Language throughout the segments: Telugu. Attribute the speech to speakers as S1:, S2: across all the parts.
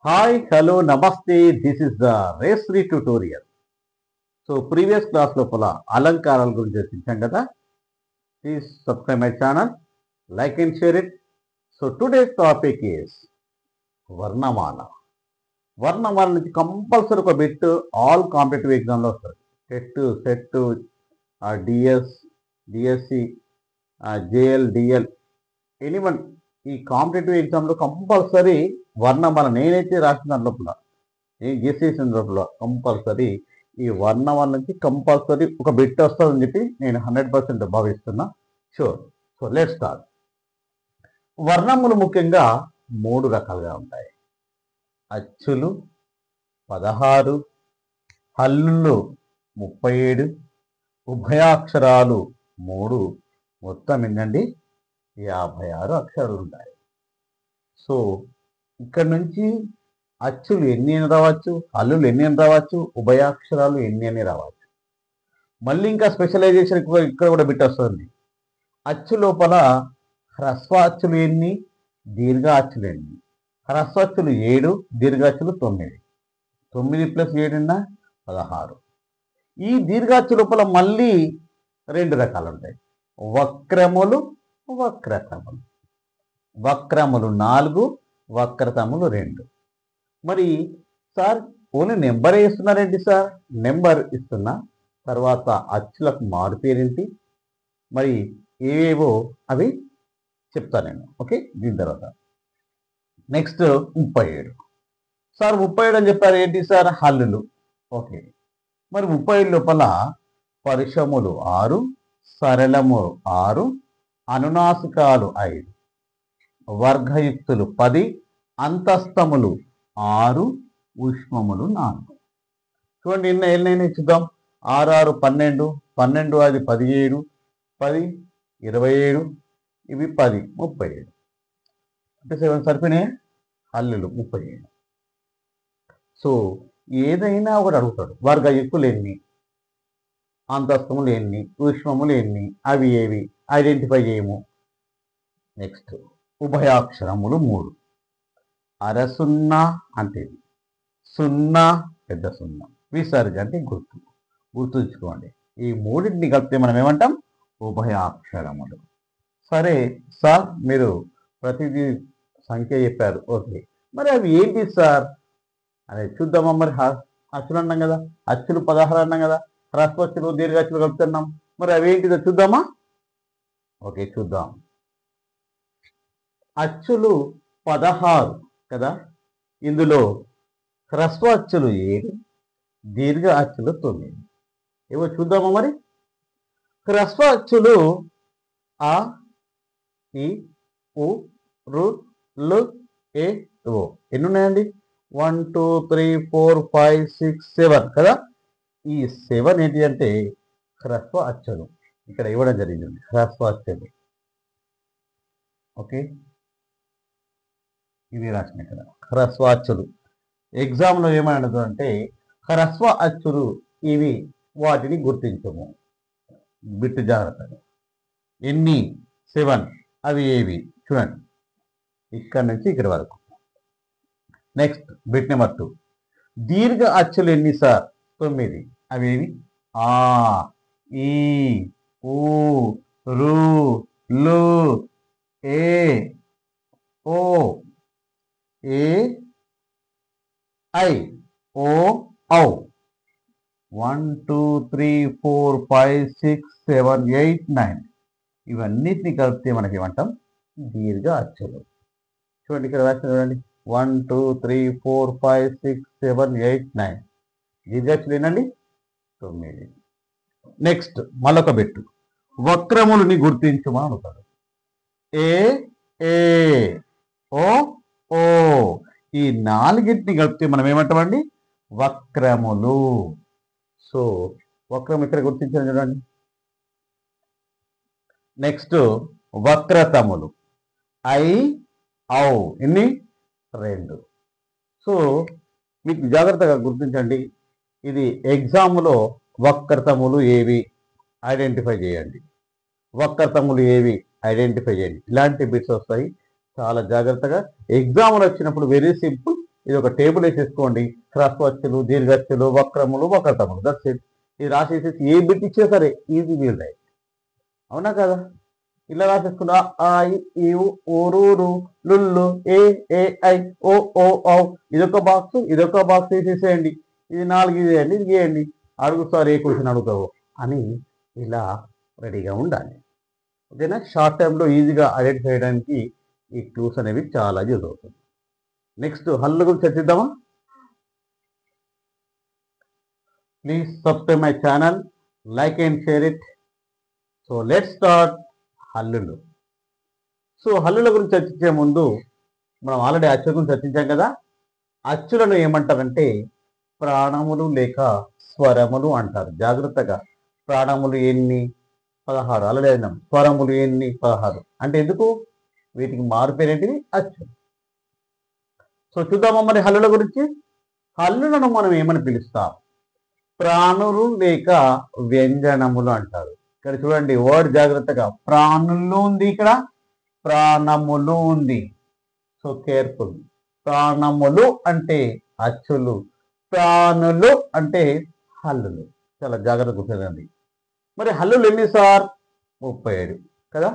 S1: హాయ్ హలో నమస్తే దిస్ ఇస్ ద రేస్రీ ట్యూటోరియల్. సో ప్రీవియస్ క్లాస్ లోపల అలంకారాల గురించి చర్చించాం కదా. Please subscribe my channel, like and share it. So today's topic is వర్ణమాల. వర్ణమాల నుంచి కంపల్సరీ ఒక బిట్ ఆల్ కాంపిటేటివ్ ఎగ్జామ్లో వస్తుంది. SET DS DSC JL DL anyone ఈ కాంపిటేటివ్ ఎగ్జామ్లో కంపల్సరీ వర్ణమాల నేనైతే రాసిన దాంట్లో నేను చేసేసిన లోపల కంపల్సరీ ఈ వర్ణమాల నుంచి కంపల్సరీ ఒక బిట్ వస్తుందని చెప్పి నేను 100% భావిస్తున్నా. షూర్. So let start. వర్ణములు ముఖ్యంగా 3 రకాలుగా ఉంటాయి. అచ్చులు 16, హల్లులు 37, ఉభయాక్షరాలు 3, మొత్తం ఏంటండి 56 అక్షరాలు ఉంటాయి. సో ఇక్కడ నుంచి అచ్చులు ఎన్ని అని రావచ్చు, హల్లులు ఎన్ని అని రావచ్చు, ఉభయాక్షరాలు ఎన్ని అని రావచ్చు. మళ్ళీ ఇంకా స్పెషలైజేషన్ ఇక్కడ కూడా బిట్ వస్తుంది. అచ్చు లోపల హ్రస్వాచ్చులు ఎన్ని, దీర్ఘాచ్చులు ఎన్ని. హ్రస్వాచ్చులు 7, దీర్ఘాచ్చులు 9. 9 + 7 16. ఈ దీర్ఘాచ్చు లోపల మళ్ళీ 2 రకాలు ఉంటాయి. వక్రములు, వక్రతములు. వక్రములు 4, వక్రతములు 2. మరి సార్ ఓన్లీ నెంబర్ ఇస్తున్నారేంటి సార్? నెంబర్ ఇస్తున్నా, తర్వాత అచ్చులకు మారు పేరేంటి, మరి ఏవేవో అవి చెప్తాను నేను. ఓకే, దీని తర్వాత నెక్స్ట్ 37. సార్ 37 అని చెప్పారు, ఏంటి సార్? హల్లులు. ఓకే, మరి 37 లోపల పరుషములు 6, సరళము 6, అనునాసికాలు 5, వర్గయుక్తులు 10, అంతస్తములు 6, ఉష్మములు 4. చూడండి ఎన్నైనా చూద్దాం. 6 6 12, 12 అది 17, 10 27, ఇవి 10 37. అంటే 7 సరిపోయినాయి. హల్లులు 37. సో ఏదైనా ఒకటి అడుగుతాడు. వర్గయుక్తులు ఎన్ని, అంతస్తములు ఎన్ని, ఉష్మములు ఎన్ని, అవి ఏవి ఐడెంటిఫై చేయము. నెక్స్ట్ ఉభయాక్షరములు 3. అరసున్నా అంటే సున్నా, పెద్ద సున్నా, విసర్గ అంటే గుర్తుంచుకోండి. ఈ మూడింటిని కలిపితే మనం ఏమంటాం? ఉభయాక్షరములు. సరే సార్, మీరు ప్రతిదీ సంఖ్య చెప్పారు. ఓకే, మరి అవి ఏంటి సార్ అనేది చూద్దామా. మరి అచ్చులు అన్నాం కదా, అచ్చులు 16 అన్నాం కదా, హ్రస్వచ్చులు దీర్ఘాచ్చులు కలుపుతున్నాం. మరి అవి ఏంటిదో చూద్దామా. ఓకే చూద్దాం. అచ్చులు 16 కదా, ఇందులో హ్రస్వ అచ్చులు 7, దీర్ఘ అచ్చులు 9. ఏవో చూద్దామా. మరి హ్రస్వ అచ్చులు ఆ, ఈ, ఉ, రు, లు, ఏ, ఓ. ఎన్ని ఉన్నాయండి? 1 2 3 4 5 6 7 కదా. ఈ 7 ఏంటి అంటే హ్రస్వ అచ్చులు. ఇక్కడ ఇవ్వడం జరిగింది హ్రస్వ అచ్చులు. ఓకే, ఇవి రాసిన ఇక్కడ హ్రస్వ అచ్చులు. ఎగ్జామ్లో ఏమని అడుగుతుందంటే హ్రస్వ అచ్చులు ఇవి, వాటిని గుర్తించము. బిట్టు జాగ్రత్తగా. ఎన్ని? 7. అవి ఏవి చూడండి, ఇక్కడ నుంచి ఇక్కడ వరకు. Next bit number 2. దీర్ఘ అచ్చులు ఎన్ని సార్? 9. అవి ఏవి? ఆ, ఈ, ఊ, రు, లు, ఏ, ఓ, ఏ, ఐ, ఓ, ఔ. 1 2 3 4 5 6 7 8 9. ఇవన్నిటిని కలిపితే మనకి ఏమంటాం? దీర్ఘ అచ్చులు. చూడండి ఇక్కడ రాసిన చూడండి, 1 2 3 4 5 6 7 8 9. దీర్ఘ అచ్చులు ఏంటండి? 9. నెక్స్ట్ మరొక బిట్టు. వక్రములని గుర్తించమని అడుగుతాడు. ఏ, ఏ, ఓ, ఓ. ఈ 4ని కలిపితే మనం ఏమంటామండి? వక్రములు. సో వక్రం ఇక్కడ గుర్తించాను చూడండి. నెక్స్ట్ వక్రతములు. ఐ, ఔ. ఎన్ని? 2. సో మీకు జాగ్రత్తగా గుర్తించండి. ఇది ఎగ్జామ్లో వక్రతములు ఏవి ఐడెంటిఫై చేయండి, వక్రతములు ఏవి ఐడెంటిఫై చేయండి. ఇలాంటి బిట్స్ వస్తాయి. చాలా జాగ్రత్తగా ఎగ్జామ్లో వచ్చినప్పుడు వెరీ సింపుల్, ఇది ఒక టేబుల్ వేసేసుకోండి. హ్రస్వచ్చులు, దీర్ఘచ్చులు, వక్రములు, వక్రతములు, దట్స్ ఇట్. ఇది రాసేసేసి ఏ బిట్ ఇచ్చినా సరే ఈజీ వీల్ రైట్. అవునా కదా? ఇలా రాసేసుకున్నా ఆ ఈ ఊరు Lulu A A I O ఓ ఔ. ఇదొక బాక్స్, ఇదొక బాక్స్ వేసేసేయండి. ఇది 4 ఇదేయండి, ఇది గీయండి. అడుగు సార్ ఏ క్వశ్చన్ అడుగుతావు అని ఇలా రెడీగా ఉండాలి. ఓకేనా? షార్ట్ టైంలో ఈజీగా ఐడెంటిఫై చేయడానికి ఈ క్లూస్ అనేవి చాలా యూజ్ అవుతుంది. నెక్స్ట్ హల్లుల గురించి చర్చిద్దామా? Please subscribe my channel, like and share it. So let's start హల్లులు. సో హల్లుల గురించి చర్చించే ముందు మనం ఆల్రెడీ అచ్చుల గురించి చర్చించాం కదా. అచ్చులను ఏమంటారంటే ప్రాణములు లేక స్వరములు అంటారు. జాగ్రత్తగా. ప్రాణములు ఎన్ని? 16. ఆల్రెడీ అయినాం. స్వరములు ఎన్ని? 16. అంటే ఎందుకు? వీటికి మారుపేరేంటివి? అచ్చులు. సో చూద్దామా మరి హల్లుల గురించి. హల్లులను మనం ఏమని పిలుస్తాం? ప్రాణులు లేక వ్యంజనములు అంటారు. ఇక్కడ చూడండి వర్డ్ జాగ్రత్తగా. ప్రాణులు ఉంది, ఇక్కడ ప్రాణములు ఉంది. So careful. ప్రాణములు అంటే అచ్చులు, ప్రాణులు అంటే హల్లులు. చాలా జాగ్రత్తగా కూర్చోండి. మరి హల్లులు ఎన్ని సార్? 37 కదా.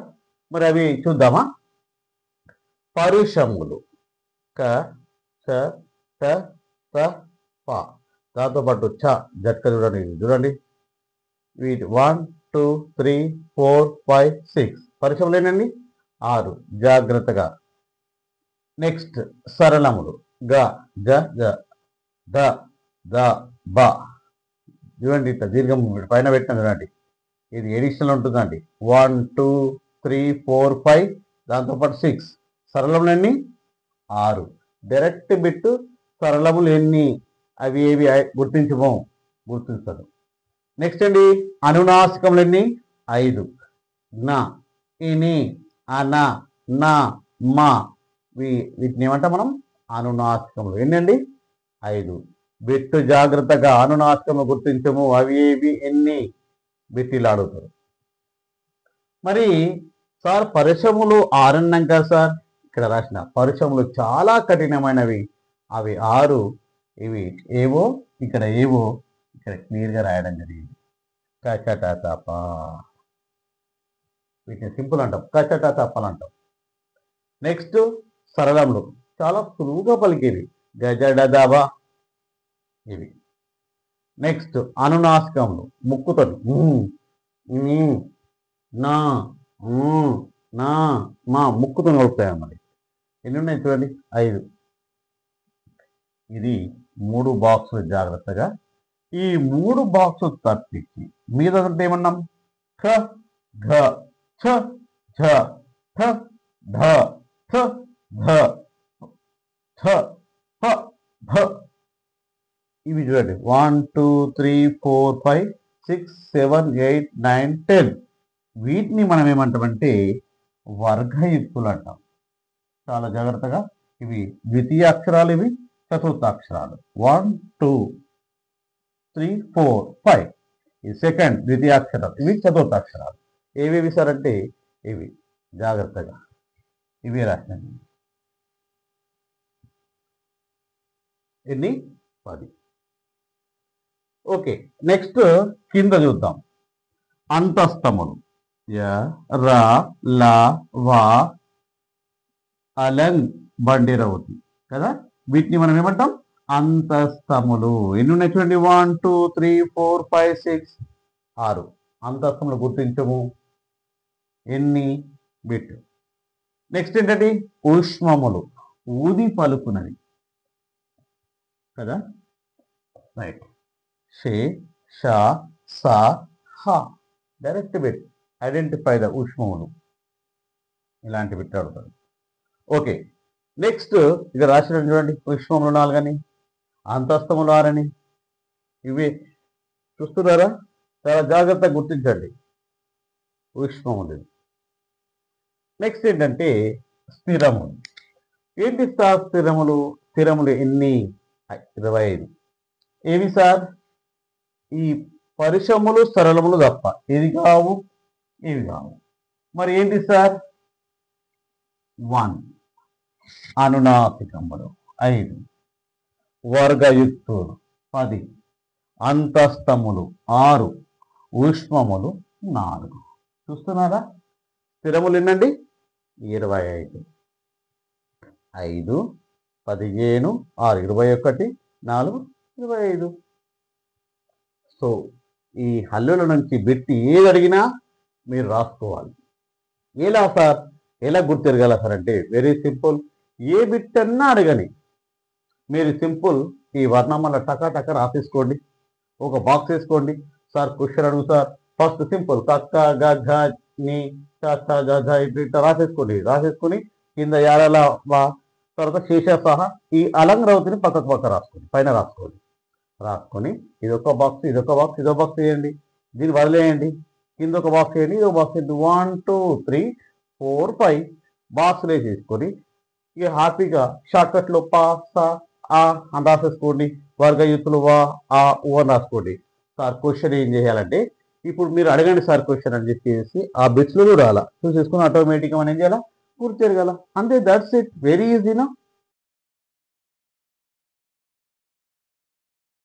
S1: మరి అవి చూద్దామా. పరుషములు క చ ట త ప. దాంతోపాటు చ జట్క చూడండి. చూడండి వీటి 1 2 3 4 5 6 పరుషములేనండి. 6. జాగ్రత్తగా. నెక్స్ట్ సరళములు గ గ గ ద ద బ. చూడండి ఇట్లా దీర్ఘం పైన పెట్టిన చూడండి. ఇది ఎడిషనల్ ఉంటుందండి. 1 2 3 4 5 దాంతోపాటు 6. సరళములు ఎన్ని? 6. డైరెక్ట్ బిట్టు సరళములు ఎన్ని? అవి ఏవి గుర్తించము, గుర్తించదు. నెక్స్ట్ అండి అనునాసికములు ఎన్ని? 5. న ఇని అన నా మా. వీటిని ఏమంటాం మనం? అనునాసికములు. ఎన్నండి? 5. బిట్టు జాగ్రత్తగా. అనునాసికములు గుర్తించము, అవి ఏవి ఎన్ని? బిట్టిలా అడుగుతారు. మరి సార్ పరుషములు 6 అన్నాం కదా సార్. ఇక్కడ రాసిన పరుషములు చాలా కఠినమైనవి. అవి 6. ఇవి ఏవో ఇక్కడ ఏవో ఇక్కడ క్లియర్గా రాయడం జరిగింది. కచట తప. వీటిని సింపుల్ అంటాం. కచట తపలు అంటాం. నెక్స్ట్ సరళములు చాలా సులువుగా పలికేవి. గజడదబా ఇవి. నెక్స్ట్ అనునాసికములు ముక్కుతో నా నా మా ముక్కుతో నడుపుతాయి అన్నమాట. ఎన్ని ఉన్నాయి చూడండి? 5. ఇది 3 బాక్సులు. జాగ్రత్తగా ఈ 3 బాక్సులు తప్పించి మీద ఏమన్నాం? ఖ ఘ ఛ ఝ ఠ ధ థ ధ థ ప భ. ఇవి చూడండి 1 2 3 4 5 6 7 8 9 10. వీటిని మనం ఏమంటామంటే వర్గయుక్తులు అంటాం. చాలా జాగ్రత్తగా. ఇవి ద్వితీయ అక్షరాలు, ఇవి చతుర్థాక్షరాలు. 1 2 3 4 5. ఈ సెకండ్ ద్వితీయాక్షరాలు, ఇవి చతుర్థాక్షరాలు. ఏవేవి సార్ అంటే ఇవి. జాగ్రత్తగా ఇవి రాసినాయి. ఎన్ని? 10. ఓకే. నెక్స్ట్ కింద చూద్దాం. అంతస్తములు య ర ల వ అలంగ్ బండిరవుతి కదా. వీటిని మనం ఏమంటాం? అంతస్తములు. ఎన్ని ఉన్నాయి చూడండి? 1 2 3 4 5 6 6. అంతస్తములు గుర్తించము. ఎన్ని? బిట్. నెక్స్ట్ ఏంటంటే ఉష్మములు. ఊది పలుకునవి కదా. రైట్. షే ష స హ. Direct bit. ఐడెంటిఫై ద ఉష్మములు. ఇలాంటి బిట్ అడుగుతారు. ఓకే. నెక్స్ట్ ఇక రాసిన చూడండి. ఉష్మములు 4 అని, అంతస్తములు 6 అని. ఇవి చూస్తున్నారా? చాలా జాగ్రత్తగా గుర్తించండి ఉష్మములు. నెక్స్ట్ ఏంటంటే స్థిరములు. ఏంటి సార్ స్థిరములు? స్థిరములు ఎన్ని? 25. ఏవి సార్? ఈ పరిశములు సరళములు తప్ప. ఏది కావు? ఏవి కావు. మరి ఏంటి సార్? 1 అనునాసికములు 5. వర్గయుక్తులు 10, అంతస్తములు 6, ఊష్మములు 4. చూస్తున్నారా? స్థిరములు ఎన్నండి? 25. 5, 15, 6, 21, 4, 25. సో ఈ హల్లుల నుంచి బిట్టి ఏది అడిగినా మీరు రాసుకోవాలి. ఎలా సార్, ఎలా గుర్తిరగల సార్ అంటే వెరీ సింపుల్. ఏ బిట్ అన్నా అడగని మీరు సింపుల్ ఈ వర్ణమాల టక రాసేసుకోండి. ఒక బాక్స్ వేసుకోండి. సార్ క్వశ్చన్ అడుగు సార్, ఫస్ట్ సింపుల్ కక్క గ ని చ గ ఇట్లా రాసేసుకొని కింద యాడల వా తర్వాత శేష సహా ఈ అలంగ్రవతిని పక్క రాసుకోండి, పైన రాసుకొని ఇదొక బాక్స్ ఇదో బాక్స్ వేయండి, దీన్ని వదిలేయండి, కింద ఒక బాక్స్ వేయండి, ఇదో బాక్స్ వేయండి. 1 2 3 4 5 బాక్స్లు వేసేసుకొని ఇక హ్యాపీగా షార్ట్కట్లో పా సా ఆ అని రాసేసుకోండి. వర్గయుతులు వా ఆ ఊ అని రాసుకోండి. సార్ క్వశ్చన్ ఏం చేయాలంటే ఇప్పుడు మీరు అడగండి సార్ క్వశ్చన్ అని చెప్పేసి ఆ బిట్స్లో కూడా అలా చూసేసుకుని ఆటోమేటిక్గా మనం ఏం చేయాలా గుర్తెరగాల. అంతే, దట్స్ ఇట్, వెరీ ఈజీనా.